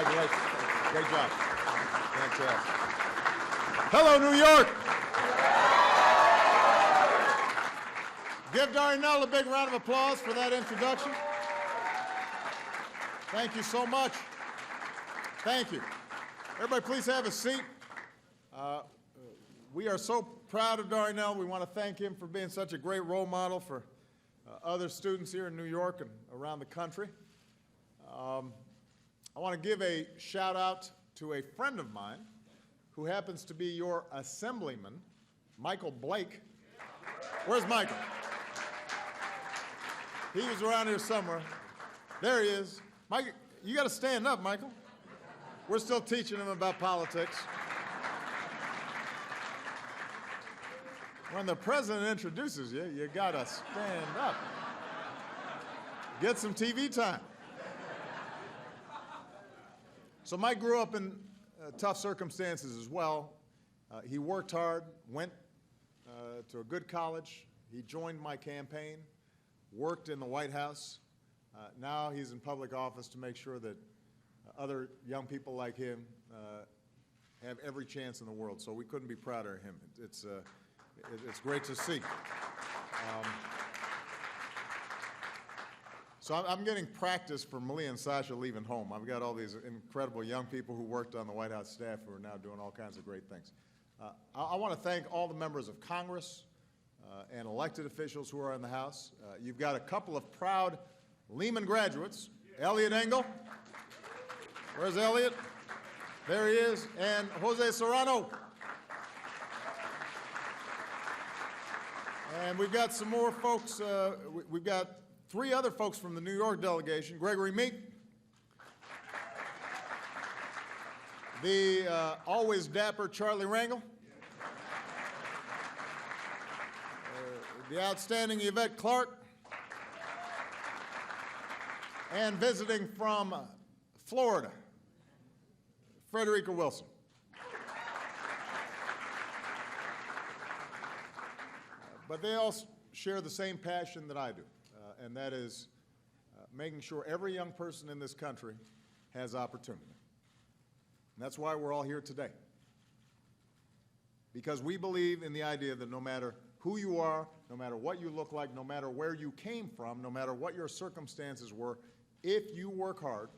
Congratulations. Great job. Fantastic. Hello, New York. Give Darnell a big round of applause for that introduction. Thank you so much. Thank you. Everybody, please have a seat. We are so proud of Darnell. We want to thank him for being such a great role model for other students here in New York and around the country. I want to give a shout out to a friend of mine who happens to be your assemblyman, Michael Blake. Where's Michael? He was around here somewhere. There he is. Mike, you got to stand up, Michael. We're still teaching him about politics. When the president introduces you, you got to stand up. Get some TV time. So Mike grew up in tough circumstances as well. He worked hard, went to a good college. He joined my campaign, worked in the White House. Now he's in public office to make sure that other young people like him have every chance in the world. So we couldn't be prouder of him. It's great to see. So I'm getting practice for Malia and Sasha leaving home. I've got all these incredible young people who worked on the White House staff who are now doing all kinds of great things. I want to thank all the members of Congress and elected officials who are in the House. You've got a couple of proud Lehman graduates, Elliot Engel. Where's Elliot? There he is. And Jose Serrano. And we've got some more folks. We've got 3 other folks from the New York delegation. Gregory Meek, the always dapper Charlie Rangel, the outstanding Yvette Clark, and visiting from Florida, Frederica Wilson. But they all share the same passion that I do, and that is making sure every young person in this country has opportunity. And that's why we're all here today. Because we believe in the idea that no matter who you are, no matter what you look like, no matter where you came from, no matter what your circumstances were, if you work hard,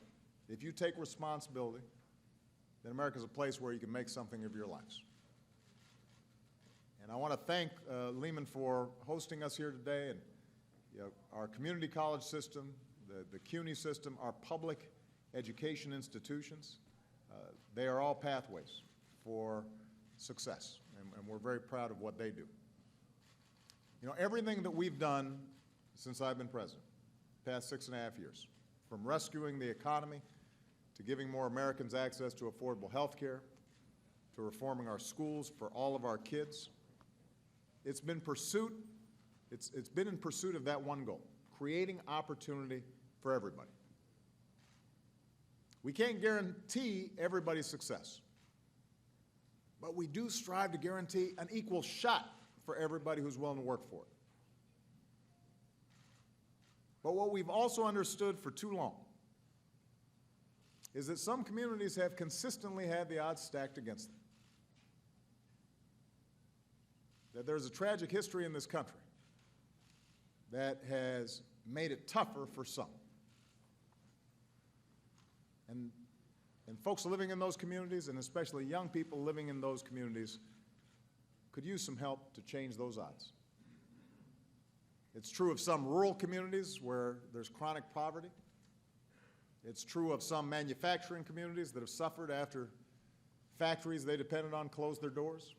if you take responsibility, then America's a place where you can make something of your lives. And I want to thank Lehman for hosting us here today, and our community college system, the CUNY system, our public education institutions. They are all pathways for success, and we're very proud of what they do. You know, everything that we've done since I've been president, past 6.5 years, from rescuing the economy to giving more Americans access to affordable health care, to reforming our schools for all of our kids, it's been in pursuit of that one goal, creating opportunity for everybody. We can't guarantee everybody's success, but we do strive to guarantee an equal shot for everybody who's willing to work for it. But what we've also understood for too long is that some communities have consistently had the odds stacked against them. That there's a tragic history in this country that has made it tougher for some. And folks living in those communities, and especially young people living in those communities, could use some help to change those odds. It's true of some rural communities where there's chronic poverty. It's true of some manufacturing communities that have suffered after factories they depended on closed their doors.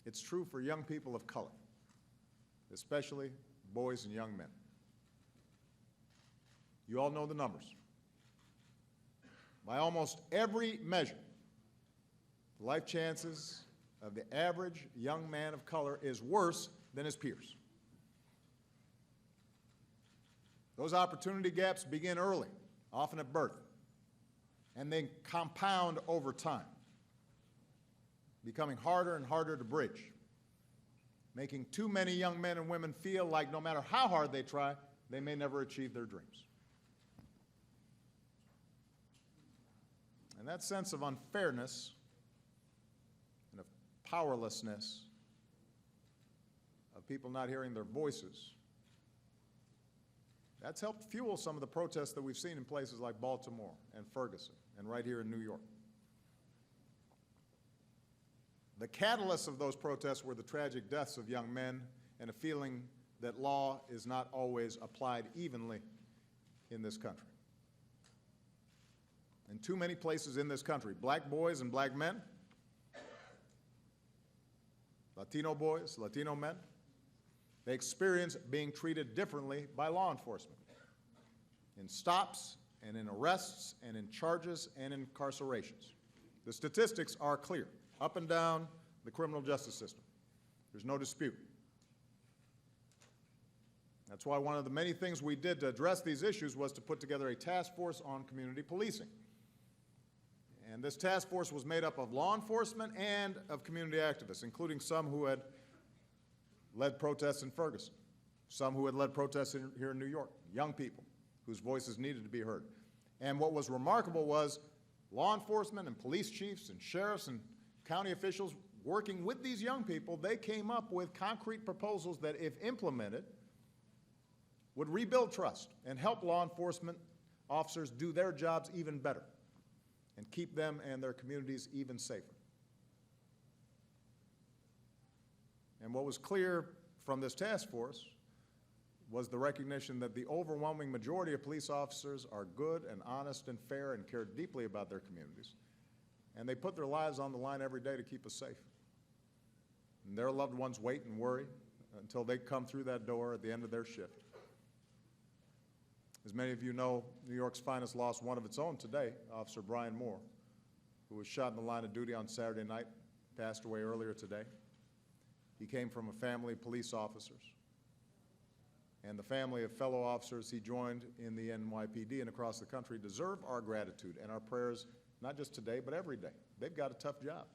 It's true for young people of color, especially boys and young men. You all know the numbers. By almost every measure, the life chances of the average young man of color is worse than his peers. Those opportunity gaps begin early, often at birth, and then compound over time, becoming harder and harder to bridge, making too many young men and women feel like no matter how hard they try, they may never achieve their dreams. And that sense of unfairness and of powerlessness, of people not hearing their voices, that's helped fuel some of the protests that we've seen in places like Baltimore and Ferguson and right here in New York. The catalysts of those protests were the tragic deaths of young men and a feeling that law is not always applied evenly in this country. In too many places in this country, black boys and black men, Latino boys, Latino men, they experience being treated differently by law enforcement in stops and in arrests and in charges and incarcerations. The statistics are clear, up and down the criminal justice system. There's no dispute. That's why one of the many things we did to address these issues was to put together a task force on community policing. And this task force was made up of law enforcement and of community activists, including some who had led protests in Ferguson, some who had led protests here in New York, young people whose voices needed to be heard. And what was remarkable was law enforcement and police chiefs and sheriffs and county officials working with these young people, they came up with concrete proposals that, if implemented, would rebuild trust and help law enforcement officers do their jobs even better and keep them and their communities even safer. And what was clear from this task force was the recognition that the overwhelming majority of police officers are good and honest and fair and care deeply about their communities. And they put their lives on the line every day to keep us safe. And their loved ones wait and worry until they come through that door at the end of their shift. As many of you know, New York's finest lost one of its own today, Officer Brian Moore, who was shot in the line of duty on Saturday night, passed away earlier today. He came from a family of police officers, and the family of fellow officers he joined in the NYPD and across the country deserve our gratitude and our prayers, not just today, but every day. They've got a tough job.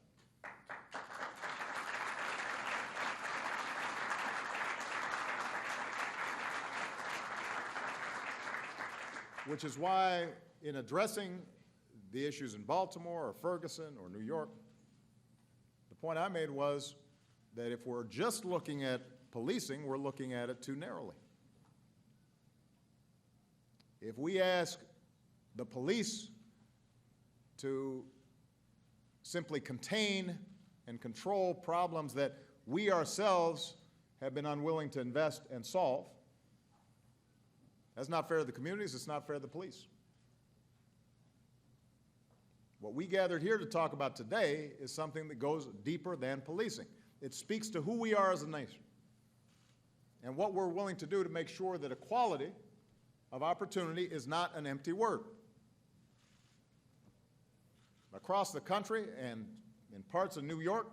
Which is why, in addressing the issues in Baltimore or Ferguson or New York, the point I made was that if we're just looking at policing, we're looking at it too narrowly. If we ask the police to simply contain and control problems that we ourselves have been unwilling to invest and solve, that's not fair to the communities, it's not fair to the police. What we gathered here to talk about today is something that goes deeper than policing. It speaks to who we are as a nation and what we're willing to do to make sure that equality of opportunity is not an empty word. Across the country and in parts of New York,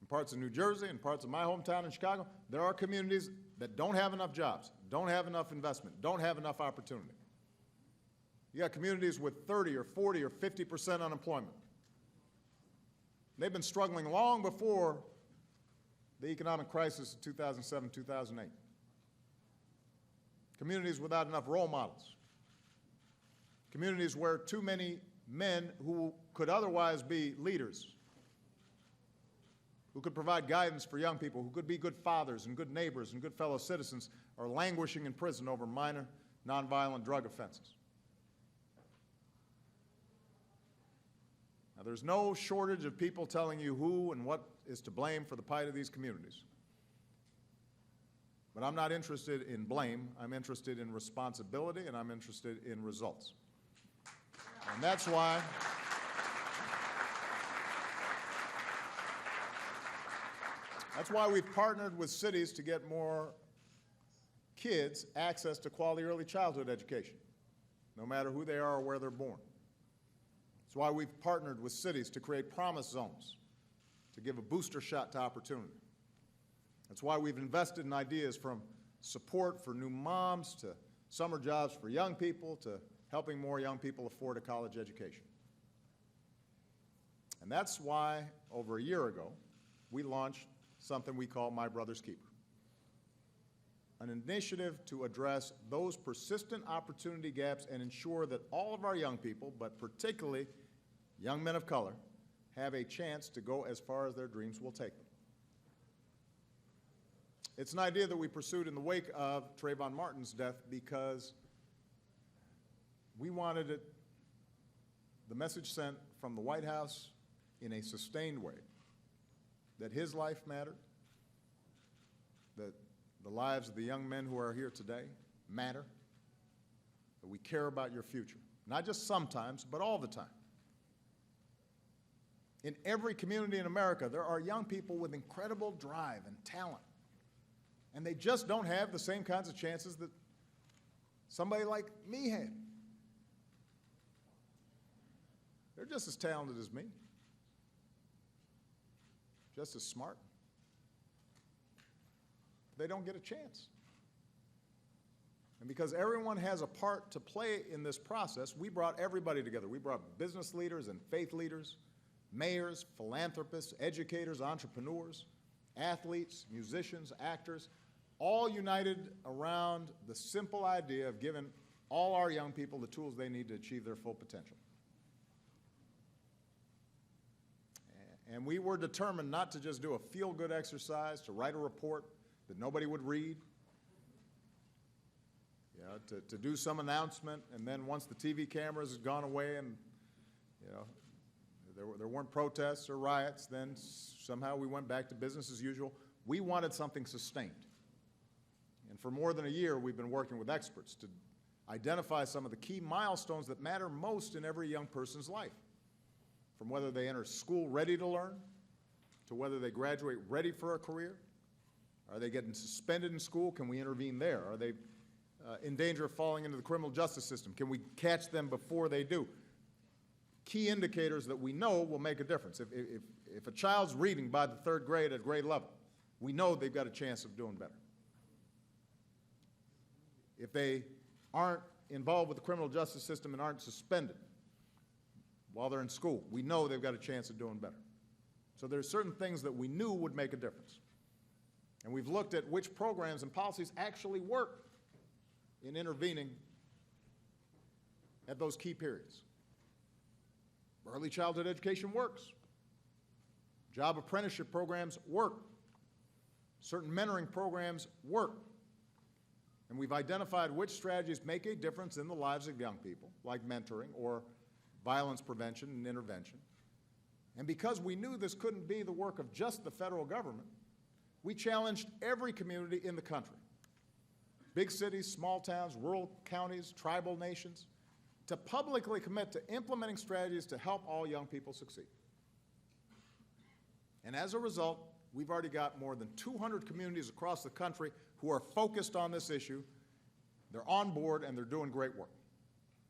in parts of New Jersey, in parts of my hometown in Chicago, there are communities that don't have enough jobs, don't have enough investment, don't have enough opportunity. You got communities with 30 or 40 or 50% unemployment. They've been struggling long before the economic crisis of 2007, 2008. Communities without enough role models. Communities where too many men who could otherwise be leaders, who could provide guidance for young people, who could be good fathers and good neighbors and good fellow citizens, are languishing in prison over minor, nonviolent drug offenses. Now, there's no shortage of people telling you who and what is to blame for the plight of these communities. But I'm not interested in blame. I'm interested in responsibility, and I'm interested in results. And that's why we've partnered with cities to get more kids access to quality early childhood education, no matter who they are or where they're born. That's why we've partnered with cities to create promise zones, to give a booster shot to opportunity. That's why we've invested in ideas from support for new moms to summer jobs for young people to helping more young people afford a college education. And that's why, over a year ago, we launched something we call My Brother's Keeper, an initiative to address those persistent opportunity gaps and ensure that all of our young people, but particularly young men of color, have a chance to go as far as their dreams will take them. It's an idea that we pursued in the wake of Trayvon Martin's death because we wanted it, the message sent from the White House in a sustained way, that his life mattered, that the lives of the young men who are here today matter, that we care about your future, not just sometimes, but all the time. In every community in America, there are young people with incredible drive and talent, and they just don't have the same kinds of chances that somebody like me had. They're just as talented as me, just as smart. They don't get a chance. And because everyone has a part to play in this process, we brought everybody together. We brought business leaders and faith leaders, mayors, philanthropists, educators, entrepreneurs, athletes, musicians, actors, all united around the simple idea of giving all our young people the tools they need to achieve their full potential. And we were determined not to just do a feel-good exercise, to write a report that nobody would read, to do some announcement, and then once the TV cameras had gone away and there weren't protests or riots, then somehow we went back to business as usual. We wanted something sustained. And for more than a year, we've been working with experts to identify some of the key milestones that matter most in every young person's life, from whether they enter school ready to learn, to whether they graduate ready for a career. Are they getting suspended in school? Can we intervene there? Are they in danger of falling into the criminal justice system? Can we catch them before they do? Key indicators that we know will make a difference. If a child's reading by the third grade at grade level, we know they've got a chance of doing better. If they aren't involved with the criminal justice system and aren't suspended while they're in school, we know they've got a chance of doing better. So there's certain things that we knew would make a difference. And we've looked at which programs and policies actually work in intervening at those key periods. Early childhood education works. Job apprenticeship programs work. Certain mentoring programs work. And we've identified which strategies make a difference in the lives of young people, like mentoring or violence prevention and intervention. And because we knew this couldn't be the work of just the federal government, we challenged every community in the country, big cities, small towns, rural counties, tribal nations, to publicly commit to implementing strategies to help all young people succeed. And as a result, we've already got more than 200 communities across the country who are focused on this issue. They're on board and they're doing great work.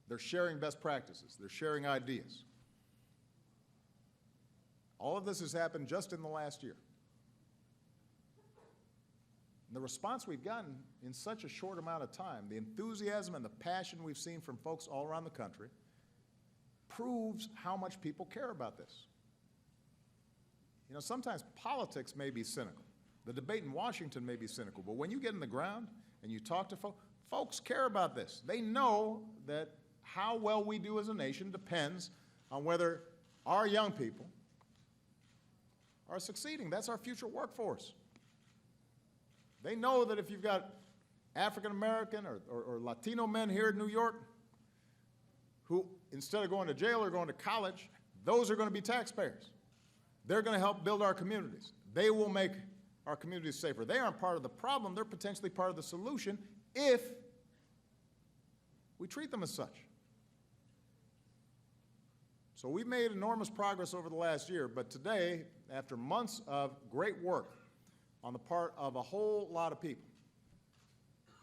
They're sharing best practices. They're sharing ideas. All of this has happened just in the last year. And the response we've gotten in such a short amount of time, the enthusiasm and the passion we've seen from folks all around the country, proves how much people care about this. You know, sometimes politics may be cynical. The debate in Washington may be cynical, but when you get in the ground and you talk to folks, folks care about this. They know that how well we do as a nation depends on whether our young people are succeeding. That's our future workforce. They know that if you've got African American or Latino men here in New York who, instead of going to jail or going to college, those are going to be taxpayers. They're going to help build our communities. They will make our communities safer. They aren't part of the problem. They're potentially part of the solution if we treat them as such. So we've made enormous progress over the last year, but today, after months of great work on the part of a whole lot of people,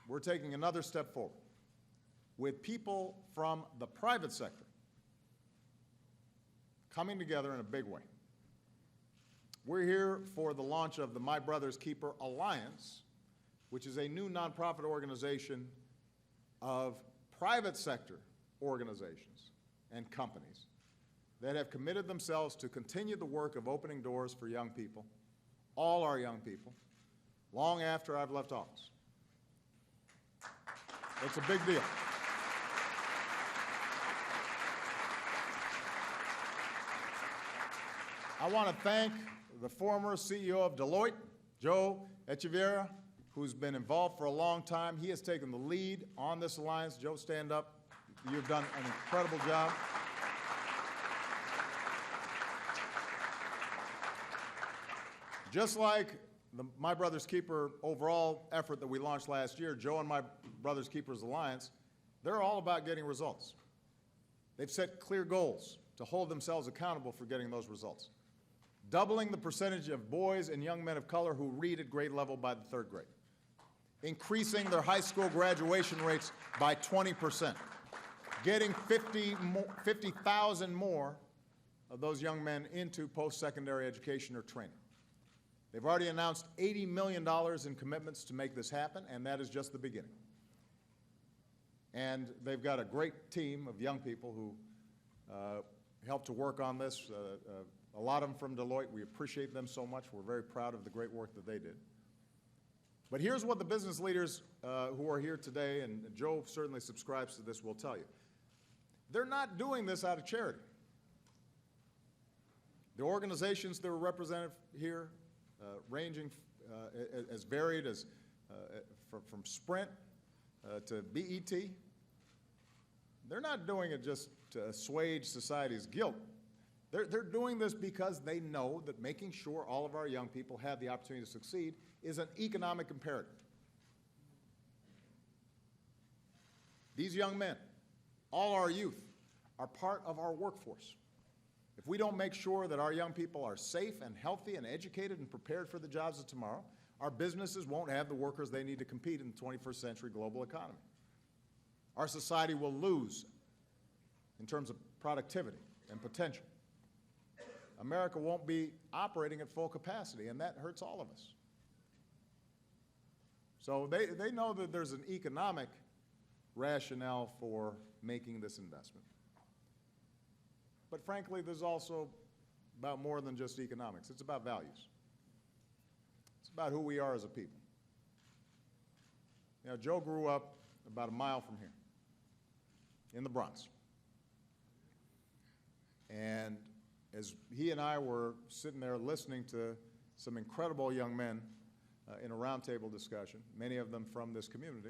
we're taking another step forward with people from the private sector coming together in a big way. We're here for the launch of the My Brother's Keeper Alliance, which is a new nonprofit organization of private sector organizations and companies that have committed themselves to continue the work of opening doors for young people, all our young people, long after I've left office. It's a big deal. It's a big deal. It's a big deal. I want to thank the former CEO of Deloitte, Joe Echeverria, who's been involved for a long time. He has taken the lead on this alliance. Joe, stand up. You've done an incredible job. Just like the My Brother's Keeper overall effort that we launched last year, Joe and My Brother's Keepers Alliance, they're all about getting results. They've set clear goals to hold themselves accountable for getting those results. Doubling the percentage of boys and young men of color who read at grade level by the 3rd grade. Increasing their high school graduation rates by 20%. Getting 50,000 more of those young men into post-secondary education or training. They've already announced $80 million in commitments to make this happen, and that is just the beginning. And they've got a great team of young people who helped to work on this. A lot of them from Deloitte. We appreciate them so much. We're very proud of the great work that they did. But here's what the business leaders who are here today, and Joe certainly subscribes to this, will tell you. They're not doing this out of charity. The organizations that were represented here, ranging as varied as from Sprint to BET, they're not doing it just to assuage society's guilt. They're doing this because they know that making sure all of our young people have the opportunity to succeed is an economic imperative. These young men, all our youth, are part of our workforce. If we don't make sure that our young people are safe and healthy and educated and prepared for the jobs of tomorrow, our businesses won't have the workers they need to compete in the 21st century global economy. Our society will lose in terms of productivity and potential. America won't be operating at full capacity, and that hurts all of us. So they know that there's an economic rationale for making this investment. But frankly, there's also about more than just economics. It's about values. It's about who we are as a people. You know, Joe grew up about a mile from here, in the Bronx. And as he and I were sitting there listening to some incredible young men in a roundtable discussion, many of them from this community,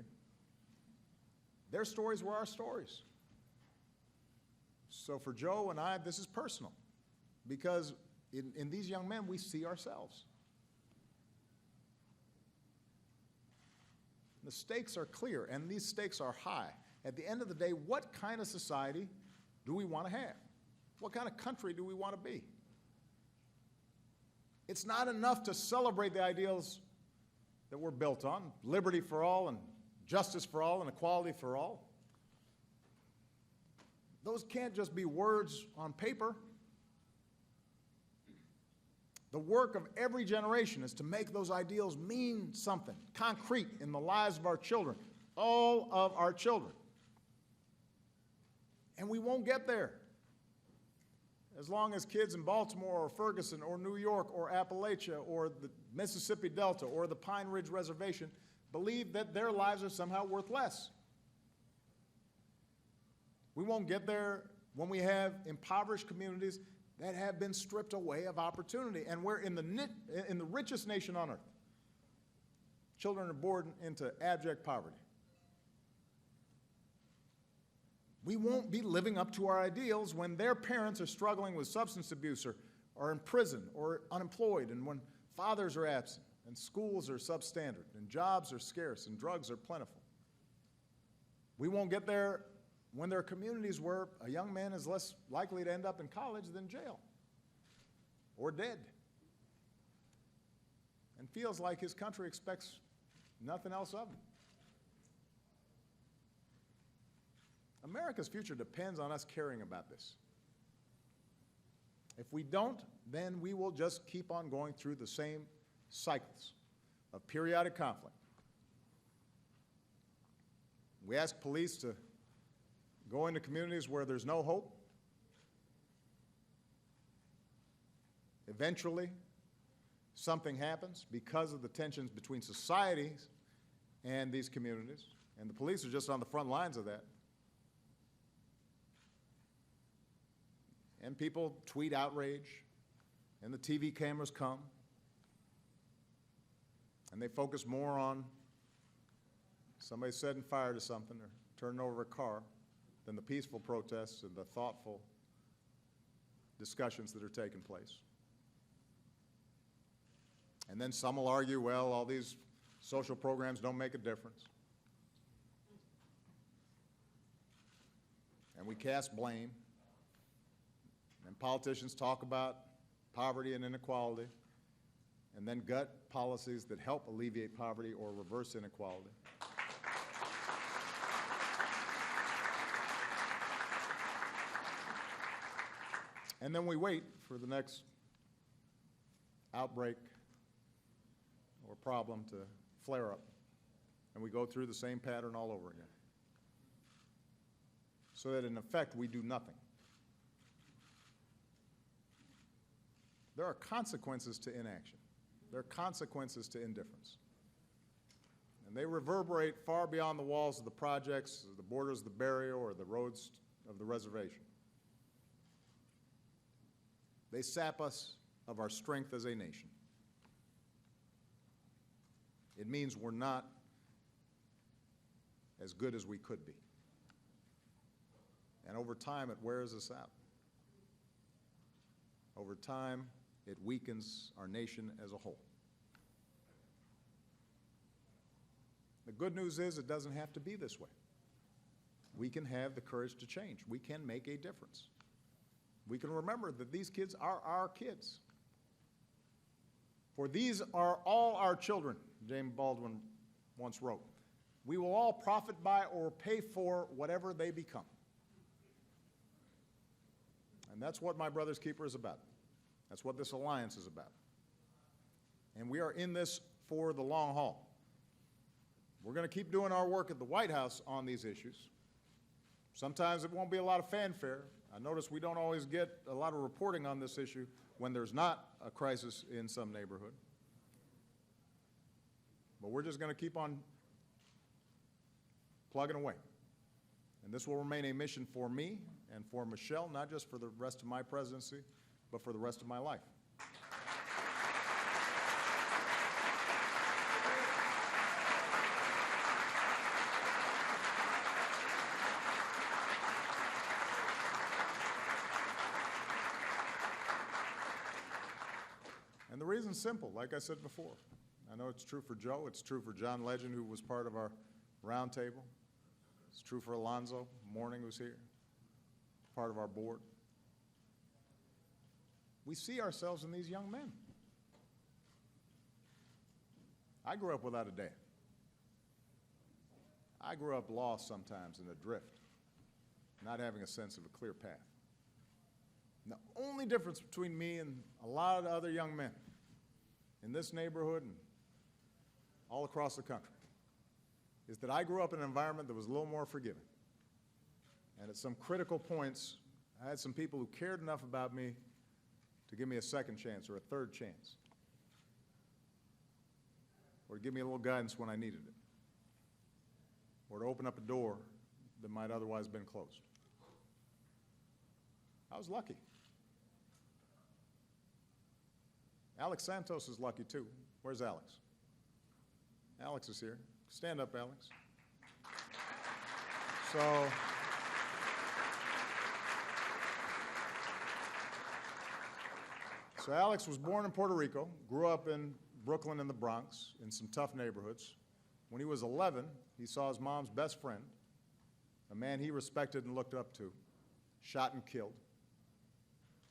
their stories were our stories. So for Joe and I, this is personal, because in these young men, we see ourselves. The stakes are clear, and these stakes are high. At the end of the day, what kind of society do we want to have? What kind of country do we want to be? It's not enough to celebrate the ideals that we're built on, liberty for all and justice for all and equality for all. Those can't just be words on paper. The work of every generation is to make those ideals mean something concrete in the lives of our children, all of our children. And we won't get there as long as kids in Baltimore or Ferguson or New York or Appalachia or the Mississippi Delta or the Pine Ridge Reservation believe that their lives are somehow worth less. We won't get there when we have impoverished communities that have been stripped away of opportunity. And we're in the richest nation on earth. Children are born into abject poverty. We won't be living up to our ideals when their parents are struggling with substance abuse or in prison or unemployed, and when fathers are absent and schools are substandard and jobs are scarce and drugs are plentiful. We won't get there when there are communities where a young man is less likely to end up in college than jail or dead and feels like his country expects nothing else of him. America's future depends on us caring about this. If we don't, then we will just keep on going through the same cycles of periodic conflict. We ask police to go into communities where there's no hope. Eventually, something happens because of the tensions between societies and these communities, and the police are just on the front lines of that. And people tweet outrage, and the TV cameras come, and they focus more on somebody setting fire to something or turning over a car than the peaceful protests and the thoughtful discussions that are taking place. And then some will argue, well, all these social programs don't make a difference. And we cast blame. And politicians talk about poverty and inequality, and then gut policies that help alleviate poverty or reverse inequality. And then we wait for the next outbreak or problem to flare up, and we go through the same pattern all over again. So that in effect, we do nothing. There are consequences to inaction. There are consequences to indifference. And they reverberate far beyond the walls of the projects, the borders of the barrio, or the roads of the reservation. They sap us of our strength as a nation. It means we're not as good as we could be. And over time, it wears us out. Over time, it weakens our nation as a whole. The good news is it doesn't have to be this way. We can have the courage to change. We can make a difference. We can remember that these kids are our kids. For these are all our children, James Baldwin once wrote. We will all profit by or pay for whatever they become. And that's what My Brother's Keeper is about. That's what this alliance is about. And we are in this for the long haul. We're going to keep doing our work at the White House on these issues. Sometimes it won't be a lot of fanfare. I notice we don't always get a lot of reporting on this issue when there's not a crisis in some neighborhood. But we're just going to keep on plugging away. And this will remain a mission for me and for Michelle, not just for the rest of my presidency, but for the rest of my life. And the reason's simple, like I said before. I know it's true for Joe, it's true for John Legend, who was part of our roundtable. It's true for Alonzo Mourning, who's here, part of our board. We see ourselves in these young men. I grew up without a dad. I grew up lost sometimes and adrift, not having a sense of a clear path. And the only difference between me and a lot of other young men in this neighborhood and all across the country is that I grew up in an environment that was a little more forgiving. And at some critical points, I had some people who cared enough about me to give me a second chance or a third chance, or to give me a little guidance when I needed it, or to open up a door that might otherwise have been closed. I was lucky. Alex Santos is lucky too. Where's Alex? Alex is here. Stand up, Alex. So Alex was born in Puerto Rico, grew up in Brooklyn and the Bronx, in some tough neighborhoods. When he was 11, he saw his mom's best friend, a man he respected and looked up to, shot and killed.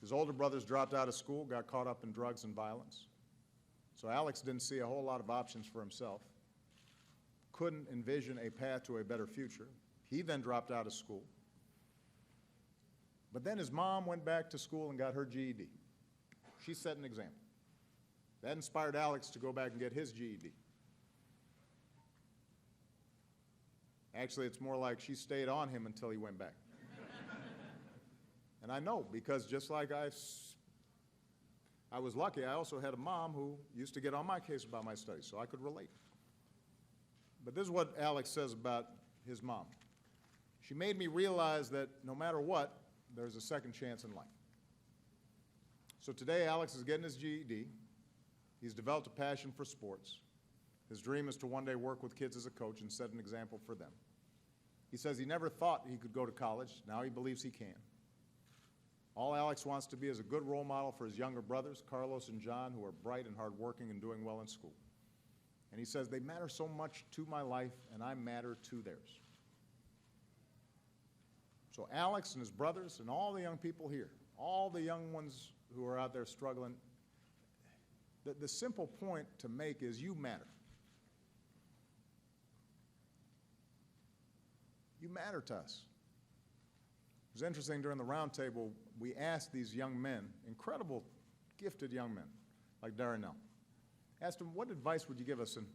His older brothers dropped out of school, got caught up in drugs and violence. So Alex didn't see a whole lot of options for himself, couldn't envision a path to a better future. He then dropped out of school. But then his mom went back to school and got her GED. She set an example. That inspired Alex to go back and get his GED. Actually, it's more like she stayed on him until he went back. And I know, because just like I was lucky, I also had a mom who used to get on my case about my studies, so I could relate. But this is what Alex says about his mom. She made me realize that no matter what, there's a second chance in life. So today, Alex is getting his GED. He's developed a passion for sports. His dream is to one day work with kids as a coach and set an example for them. He says he never thought he could go to college. Now he believes he can. All Alex wants to be is a good role model for his younger brothers, Carlos and John, who are bright and hardworking and doing well in school. And he says, they matter so much to my life, and I matter to theirs. So Alex and his brothers and all the young people here, all the young ones who are out there struggling, the simple point to make is you matter. You matter to us. It was interesting during the roundtable, we asked these young men, incredible, gifted young men, like Darnell, asked them, what advice would you give us? And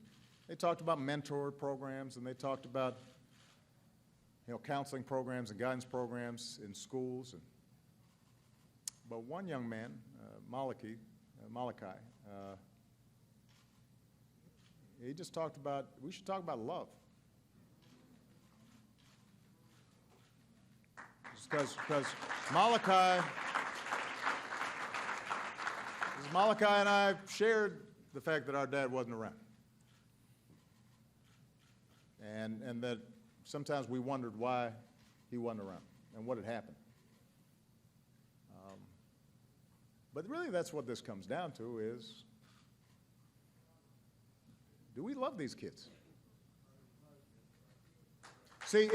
they talked about mentor programs, and they talked about counseling programs and guidance programs in schools. But one young man, Malachi, he just talked about, we should talk about love. Because Malachi and I shared the fact that our dad wasn't around. And that sometimes we wondered why he wasn't around and what had happened. But really that's what this comes down to is, do we love these kids? See,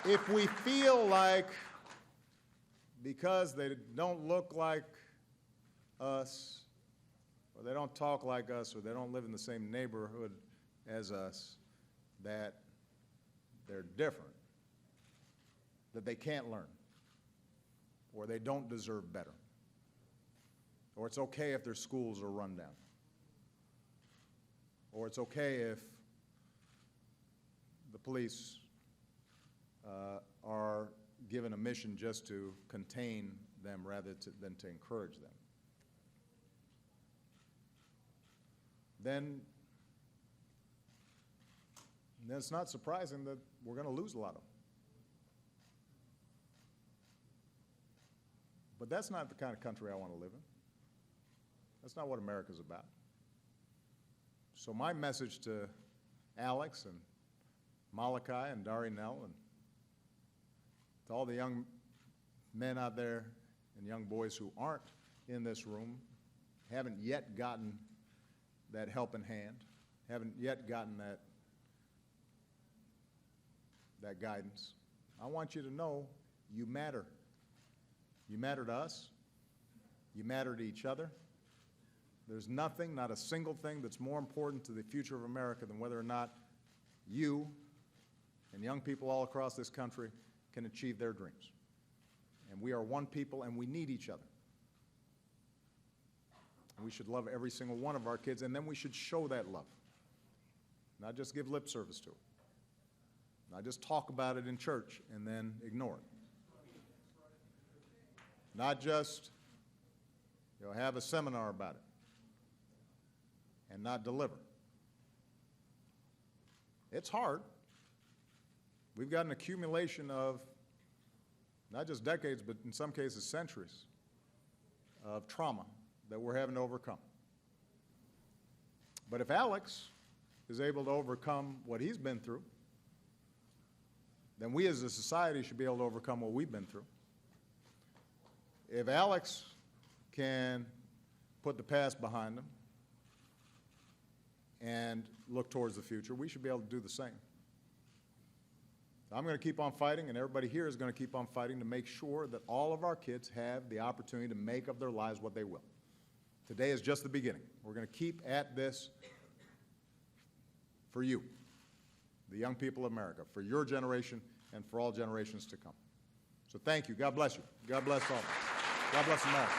if we feel like because they don't look like us, or they don't talk like us, or they don't live in the same neighborhood as us, that they're different, that they can't learn, or they don't deserve better, or it's okay if their schools are run down, or it's okay if the police are given a mission just to contain them rather than to encourage them, then it's not surprising that we're going to lose a lot of them. But that's not the kind of country I want to live in. That's not what America's about. So my message to Alex and Malachi and Darnell and to all the young men out there and young boys who aren't in this room, haven't yet gotten that helping hand, haven't yet gotten that guidance, I want you to know you matter. You matter to us. You matter to each other. There's nothing, not a single thing that's more important to the future of America than whether or not you and young people all across this country can achieve their dreams. And we are one people, and we need each other. And we should love every single one of our kids, and then we should show that love. Not just give lip service to it. Not just talk about it in church and then ignore it. Not just have a seminar about it and not deliver. It's hard. We've got an accumulation of not just decades, but in some cases centuries of trauma that we're having to overcome. But if Alex is able to overcome what he's been through, then we as a society should be able to overcome what we've been through. If Alex can put the past behind him and look towards the future, we should be able to do the same. I'm going to keep on fighting, and everybody here is going to keep on fighting to make sure that all of our kids have the opportunity to make of their lives what they will. Today is just the beginning. We're going to keep at this for you, the young people of America, for your generation and for all generations to come. So thank you. God bless you. God bless all of us. God bless America.